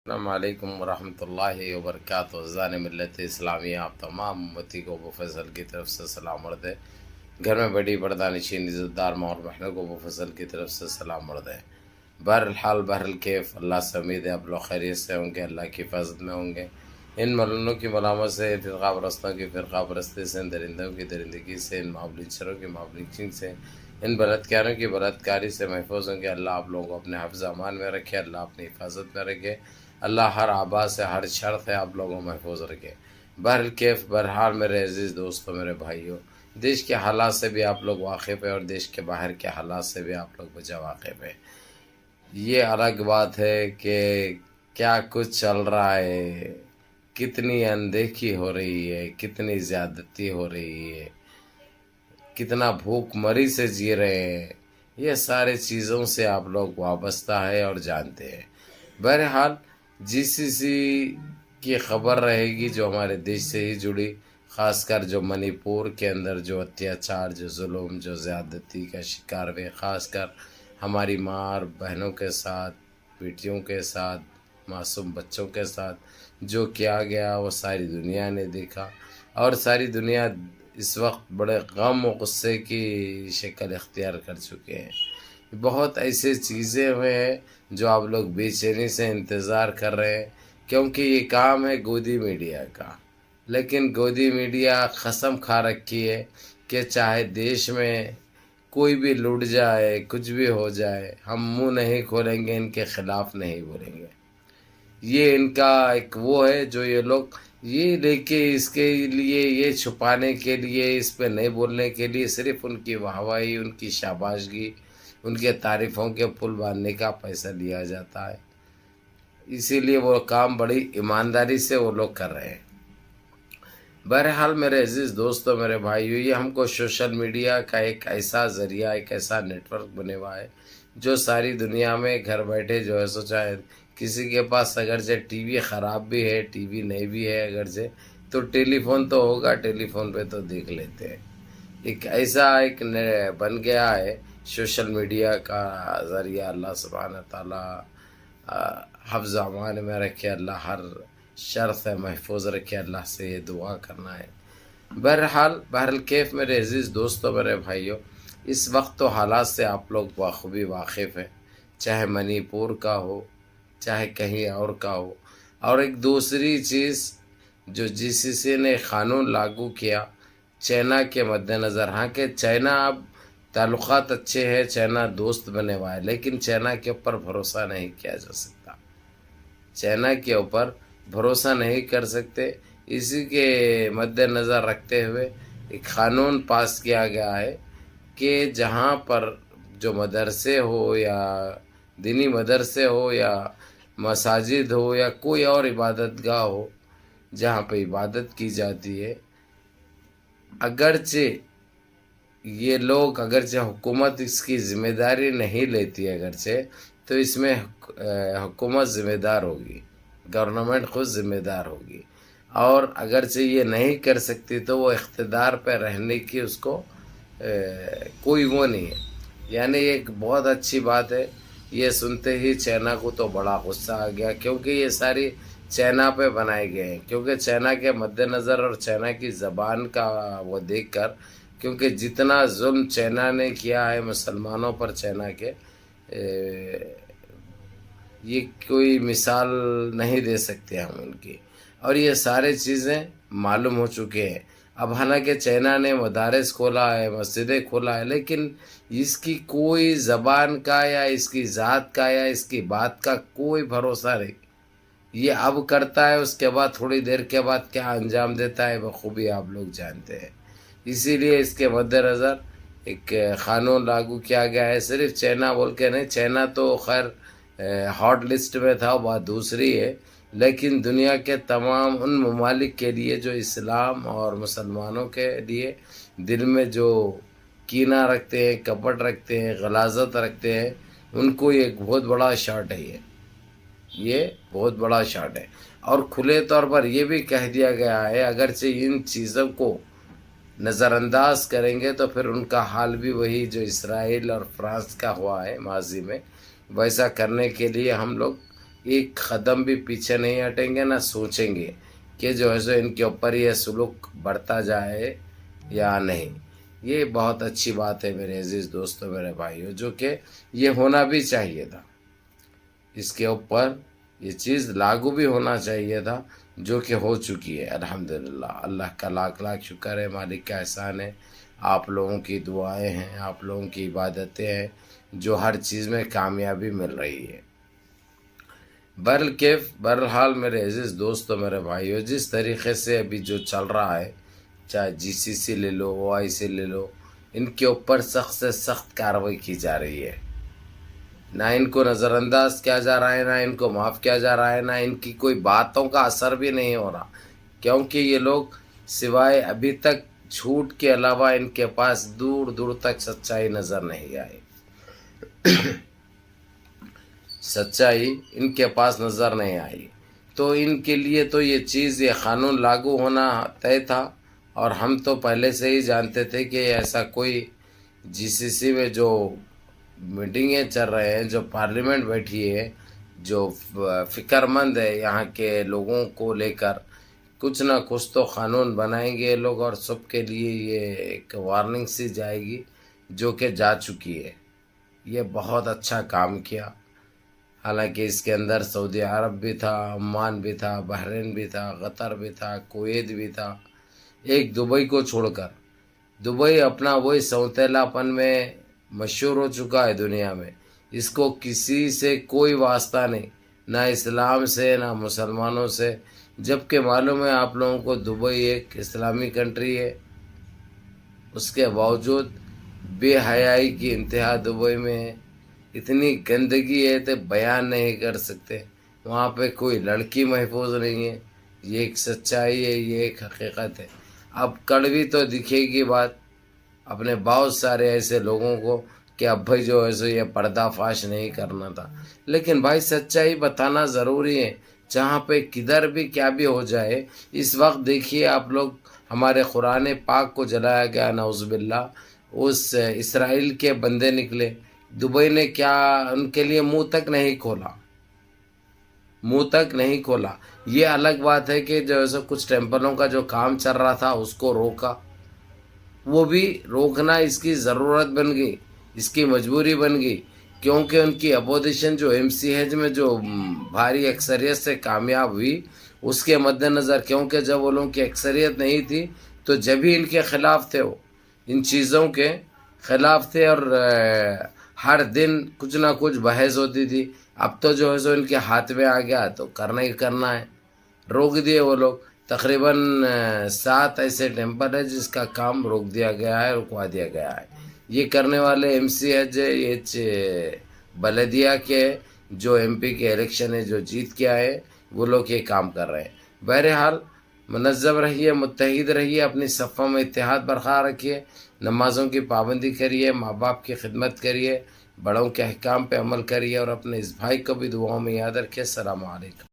السلام علیکم ورحمۃ اللہ وبرکاتہ۔ عزیزان ملت اسلامیہ، آپ تمام امتی کو ابو فضل کی طرف سے سلام عرض ہے۔ گھر میں بڑی پردانشین عزت دار ماں اور بہنوں کو ابو فضل کی طرف سے سلام عرض ہے۔ بہرحال بہرالکیف اللہ سے امید ہے آپ لوگ خیریت سے ہوں گے، اللہ کی حفاظت میں ہوں گے۔ ان ملونوں کی ملامت سے، فرقہ پرستوں کی فرقہ پرستی سے، ان درندوں کی درندگی سے، ان معاملینچروں کی معاملینچی سے، ان بلاتکاروں کی بلاتکاری سے محفوظ ہوں گے۔ اللہ آپ لوگوں کو اپنے حفظ امان میں رکھے، اللہ اپنی حفاظت میں رکھے، اللہ ہر آبا سے، ہر شر سے آپ لوگوں کو محفوظ رکھے۔ بہرکیف بہرحال میرے عزیز دوستوں، میرے بھائیوں، دیش کے حالات سے بھی آپ لوگ واقف ہیں اور دیش کے باہر کے حالات سے بھی آپ لوگ بجا واقف ہیں۔ یہ الگ بات ہے کہ کیا کچھ چل رہا ہے، کتنی اندیکھی ہو رہی ہے، کتنی زیادتی ہو رہی ہے، کتنا بھوک مری سے جی رہے ہیں، یہ سارے چیزوں سے آپ لوگ وابستہ ہے اور جانتے ہیں۔ بہرحال جی سی سی کی خبر رہے گی جو ہمارے دیش سے ہی جڑی، خاص کر جو منی پور کے اندر جو اتیاچار، جو ظلم، جو زیادتی کا شکار ہوئے، خاص کر ہماری ماں اور بہنوں کے ساتھ، بیٹیوں کے ساتھ، معصوم بچوں کے ساتھ جو کیا گیا وہ ساری دنیا نے دیکھا، اور ساری دنیا اس وقت بڑے غم و غصے کی شکل اختیار کر چکے ہیں۔ بہت ایسے چیزیں ہوئے ہیں جو آپ لوگ بے چینی سے انتظار کر رہے ہیں، کیونکہ یہ کام ہے گودی میڈیا کا۔ لیکن گودی میڈیا قسم کھا رکھی ہے کہ چاہے دیش میں کوئی بھی لٹ جائے، کچھ بھی ہو جائے، ہم منہ نہیں کھولیں گے، ان کے خلاف نہیں بولیں گے۔ یہ ان کا ایک وہ ہے جو یہ لوگ یہ لے کے اس کے لیے، یہ چھپانے کے لیے، اس پہ نہیں بولنے کے لیے صرف ان کی واہواہی، ان کی شاباشگی، ان کے تعریفوں کے پل باندھنے کا پیسہ لیا جاتا ہے۔ اسی لیے وہ کام بڑی ایمانداری سے وہ لوگ کر رہے ہیں۔ بہرحال میرے عزیز دوستوں، میرے بھائیو، یہ ہم کو سوشل میڈیا کا ایک ایسا ذریعہ، ایک ایسا نیٹ ورک بنے ہوا ہے جو ساری دنیا میں گھر بیٹھے جو ہے سو، چاہے کسی کے پاس اگرچہ ٹی وی خراب بھی ہے، ٹی وی نہیں بھی ہے اگرچہ، تو ٹیلی فون تو ہوگا، ٹیلی فون پہ تو دیکھ لیتے ہیں۔ ایک ایسا ایک بن گیا ہے سوشل میڈیا کا ذریعہ۔ اللہ سبحانہ تعالیٰ حفظ امان میں رکھے، اللہ ہر شر سے محفوظ رکھے، اللہ سے یہ دعا کرنا ہے۔ بہرحال میرے عزیز دوستوں، میرے بھائیوں، اس وقت تو حالات سے آپ لوگ بخوبی واقف ہیں، چاہے منی پور کا ہو، چاہے کہیں اور کا ہو۔ اور ایک دوسری چیز جو جی سی سی نے قانون لاگو کیا چائنا کے مد نظر، ہاں کہ چائنا اب تعلقات اچھے ہیں، چائنا دوست بنے ہوا ہے، لیکن چائنا کے اوپر بھروسہ نہیں کیا جا سکتا، چائنا کے اوپر بھروسہ نہیں کر سکتے۔ اسی کے مد نظر رکھتے ہوئے ایک قانون پاس کیا گیا ہے کہ جہاں پر جو مدرسے ہو یا دینی مدرسے ہو یا مساجد ہو یا کوئی اور عبادت گاہ ہو جہاں پہ عبادت کی جاتی ہے، اگرچہ یہ لوگ، اگرچہ حکومت اس کی ذمہ داری نہیں لیتی اگرچہ، تو اس میں حکومت ذمہ دار ہوگی، گورنمنٹ خود ذمہ دار ہوگی، اور اگرچہ یہ نہیں کر سکتی تو وہ اقتدار پہ رہنے کی اس کو کوئی وہ نہیں ہے۔ یعنی ایک بہت اچھی بات ہے۔ یہ سنتے ہی چائنا کو تو بڑا غصہ آ گیا، کیونکہ یہ ساری چائنا پہ بنائے گئے ہیں، کیونکہ چائنا کے مد نظر اور چائنا کی زبان کا وہ دیکھ کر، کیونکہ جتنا ظلم چائنا نے کیا ہے مسلمانوں پر، چائنا کے یہ کوئی مثال نہیں دے سکتے ہم ان کی، اور یہ سارے چیزیں معلوم ہو چکے ہیں۔ اب حالانکہ چائنا نے مدارس کھولا ہے، مسجدیں کھولا ہے، لیکن اس کی کوئی زبان کا یا اس کی ذات کا یا اس کی بات کا کوئی بھروسہ نہیں۔ یہ اب کرتا ہے، اس کے بعد تھوڑی دیر کے بعد کیا انجام دیتا ہے بخوبی آپ لوگ جانتے ہیں۔ اسی لیے اس کے مد نظر ایک قانون لاگو کیا گیا ہے، صرف چائنا بول کے نہیں، چائنا تو خیر ہاٹ لسٹ میں تھا، وہ بات دوسری ہے، لیکن دنیا کے تمام ان ممالک کے لیے جو اسلام اور مسلمانوں کے لیے دل میں جو کینہ رکھتے ہیں، کپٹ رکھتے ہیں، غلاظت رکھتے ہیں، ان کو یہ ایک بہت بڑا شاٹ ہے، یہ بہت بڑا شاٹ ہے۔ اور کھلے طور پر یہ بھی کہہ دیا گیا ہے اگرچہ ان چیزوں کو نظر انداز کریں گے تو پھر ان کا حال بھی وہی جو اسرائیل اور فرانس کا ہوا ہے ماضی میں، ویسا کرنے کے لیے ہم لوگ ایک قدم بھی پیچھے نہیں ہٹیں گے، نہ سوچیں گے کہ جو ہے سو ان کے اوپر یہ سلوک بڑھتا جائے یا نہیں۔ یہ بہت اچھی بات ہے میرے عزیز دوستوں، میرے بھائیوں، جو کہ یہ ہونا بھی چاہیے تھا، اس کے اوپر یہ چیز لاگو بھی ہونا چاہیے تھا، جو کہ ہو چکی ہے الحمدللہ۔ اللہ کا لاکھ لاکھ شکر ہے، مالک کا احسان ہے، آپ لوگوں کی دعائیں ہیں، آپ لوگوں کی عبادتیں ہیں، جو ہر چیز میں کامیابی مل رہی ہے۔ بہرحال میرے عزیز دوستو، میرے بھائیو، جس طریقے سے ابھی جو چل رہا ہے، چاہے جی سی سی لے لو، او آئی سی لے لو، ان کے اوپر سخت سے سخت کارروائی کی جا رہی ہے۔ نہ ان کو نظر انداز کیا جا رہا ہے، نہ ان کو معاف کیا جا رہا ہے، نہ ان کی کوئی باتوں کا اثر بھی نہیں ہو رہا، کیونکہ یہ لوگ سوائے ابھی تک جھوٹ کے علاوہ ان کے پاس دور دور تک سچائی نظر نہیں آئی۔ سچائی ان کے پاس نظر نہیں آئی، تو ان کے لیے تو یہ چیز، یہ قانون لاگو ہونا طے تھا، اور ہم تو پہلے سے ہی جانتے تھے کہ ایسا کوئی جی سی سی میں جو میٹنگیں چل رہے ہیں، جو پارلیمنٹ بیٹھی ہے، جو فکر مند ہے یہاں کے لوگوں کو لے کر، کچھ نہ کچھ تو قانون بنائیں گے لوگ، اور سب کے لیے یہ ایک وارننگ سی جائے گی، جو کہ جا چکی ہے۔ یہ بہت اچھا کام کیا، حالانکہ اس کے اندر سعودی عرب بھی تھا، عمان بھی تھا، بحرین بھی تھا، قطر بھی تھا، کویت بھی تھا، ایک دبئی کو چھوڑ کر۔ دبئی اپنا وہی سوتیلا پن میں مشہور ہو چکا ہے دنیا میں، اس کو کسی سے کوئی واسطہ نہیں، نہ اسلام سے نہ مسلمانوں سے، جبکہ معلوم ہے آپ لوگوں کو دبئی ایک اسلامی کنٹری ہے، اس کے باوجود بے حیائی کی انتہا دبئی میں ہے، اتنی گندگی ہے تو بیان نہیں کر سکتے، وہاں پہ کوئی لڑکی محفوظ نہیں ہے۔ یہ ایک سچائی ہے، یہ ایک حقیقت ہے۔ اب کڑوی تو دکھے گی بات اپنے بہت سارے ایسے لوگوں کو کہ اب بھائی جو ہے سو یہ پردہ فاش نہیں کرنا تھا، لیکن بھائی سچائی بتانا ضروری ہے، جہاں پہ کدھر بھی کیا بھی ہو جائے۔ اس وقت دیکھیے آپ لوگ، ہمارے قرآن پاک کو جلایا گیا، نعوذ باللہ، اس اسرائیل کے بندے نکلے، دبئی نے کیا ان کے لیے منہ تک نہیں کھولا، منہ تک نہیں کھولا۔ یہ الگ بات ہے کہ جو ہے سو کچھ ٹیمپلوں کا جو کام چل رہا تھا اس کو روکا، وہ بھی روکنا اس کی ضرورت بن گئی، اس کی مجبوری بن گئی، کیونکہ ان کی اپوزیشن جو ایم سی ایچ میں جو بھاری اکثریت سے کامیاب ہوئی، اس کے مد نظر، کیونکہ جب وہ لوگوں کی اکثریت نہیں تھی تو جب ہی ان کے خلاف تھے، وہ ان چیزوں کے خلاف تھے، اور ہر دن کچھ نہ کچھ بحث ہوتی تھی۔ اب تو جو ہے سو ان کے ہاتھ میں آ گیا تو کرنا ہی کرنا ہے، روک دیے وہ لوگ۔ تقریباً 7 ایسے ٹیمپل ہے جس کا کام روک دیا گیا ہے، رکوا دیا گیا ہے۔ یہ کرنے والے ایم سی ایچ بلدیہ کے جو ایم پی کے الیکشن ہے، جو جیت کے آئے، وہ لوگ یہ کام کر رہے ہیں۔ بہرحال منظم رہیے، متحد رہیے، اپنی صفوں میں اتحاد برقرار رکھیے، نمازوں کی پابندی کریے، ماں باپ کی خدمت کریے، بڑوں کے احکام پہ عمل کریے، اور اپنے اس بھائی کو بھی دعاؤں میں یاد رکھیے۔ السلام علیکم۔